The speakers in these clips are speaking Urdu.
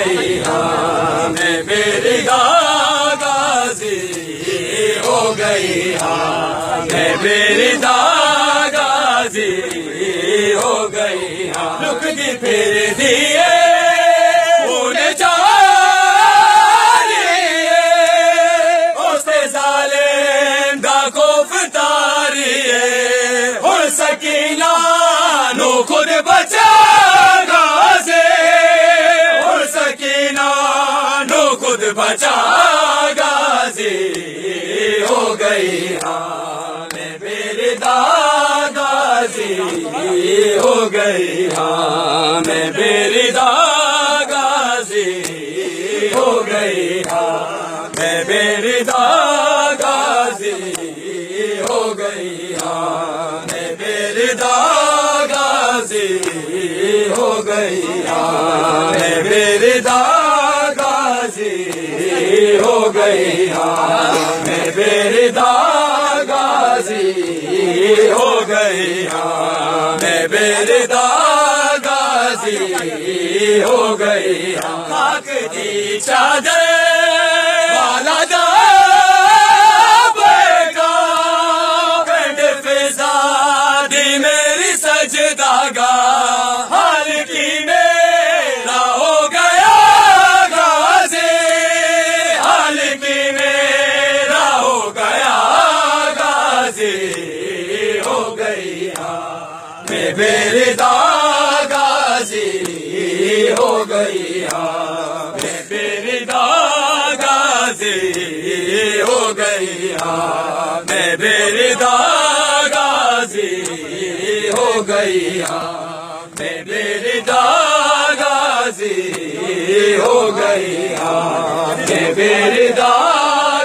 گئی ہاں میں میری غازی ہو گئی ہاں میں میری غازی ہو گئی ہاں رک دی پھر دیے انہیں چاریے اس ظالم دا کوفتاریے اور سکینہ نو خود بچا غازی اور سکینہ نو خود بچا غازی ہو گئی ہاں میں میری غازی ہو گئی ہاں میں میری غازی ہو گئی ہاں میں میری غازی ہو گئی ہاں میں میری غازی ہو گئی ہاں میں میری غازی ہو گئی ہاں میں میری غازی ہو گئی ہاں میں میری غازی ہو گئی ہاں خاک دی چادر والا دا بیگا کنڈ فضا دی میری سجدہ گاہ حال کی میرا ہو گیا غازی حال کی میرا ہو گیا غازی ہو گئی ہاں میں میری غازی ہو گئی ہاں میں میری غازی ہو گئی ہاں میں میری غازی ہو گئی ہاں میں میری غازی ہو گئی ہاں میں میری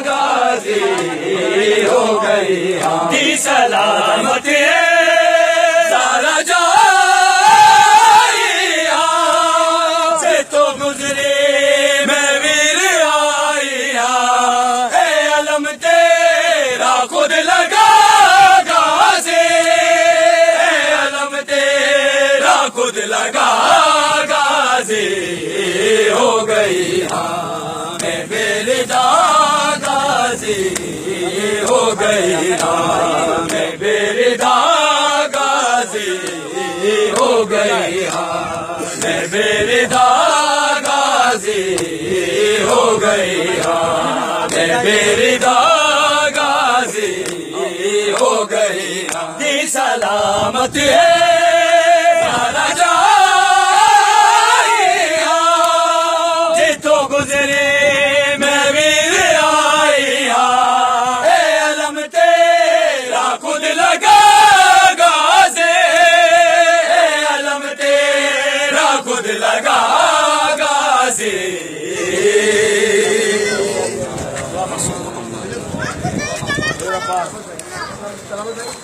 غازی ہو گئی ہاں کی سلامت ہے سارا جہاں سے تو گزری میں ویر آئی اے علم تیرا خود لگا غازی اے علم تیرا خود لگا غازی ہو گئی ہاں میں میری غازی ہو گئی ہاں میں میری غازی ہو گئی ہاں میں میری غازی ہو گئی ہاں میں میری غازی ہو گئی ہاں دی سلامت ہے سارا جہاں جی تو گزرے میں ویر آئی اے علم تیرا خود لگا غازی اے علم تیرا خود لگا غازی